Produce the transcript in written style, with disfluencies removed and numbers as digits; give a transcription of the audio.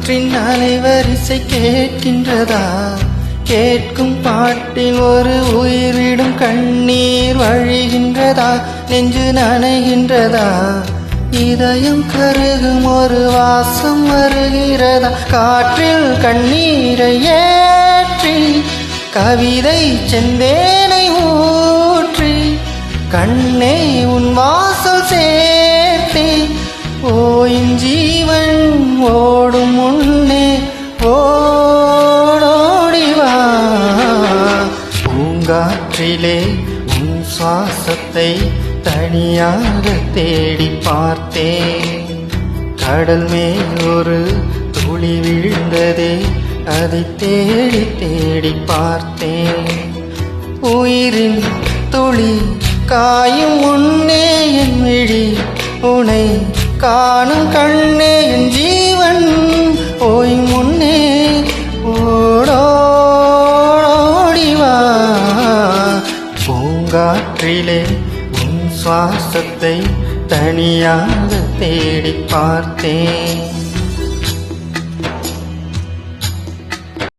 காற்றின் அலைவரிசை கேட்கின்றதா? கேட்கும் பாட்டில் ஒரு உயிரிடும் கண்ணீர் வழிகின்றதா? நெஞ்சு நனைகின்றதா? இதயம் கருகும் ஒரு வாசம் வருகிறதா? காற்றில் கண்ணீரை ஏற்றி கவிதை செந்தேனை ஊற்றி கண்ணே உன் வாசல் சேர்த்தே ஓயின் ஜீவன் ஓடும் முன்னே ஓடோடிவா. பூங்காற்றிலே உன் சுவாசத்தை தனியாக தேடி பார்த்தேன். கடல் மேல் ஒரு துளி விழுந்ததே, அதை தேடி தேடி பார்த்தேன். உயிரின் துளி காயும் முன்னே என் விழி உனை காணும் கண்ணே என் ஜீவன் ஓய் முன்னே ஓடோடிவா. பூங்காற்றிலே உன் சுவாசத்தை தனியாக தேடி பார்த்தேன்.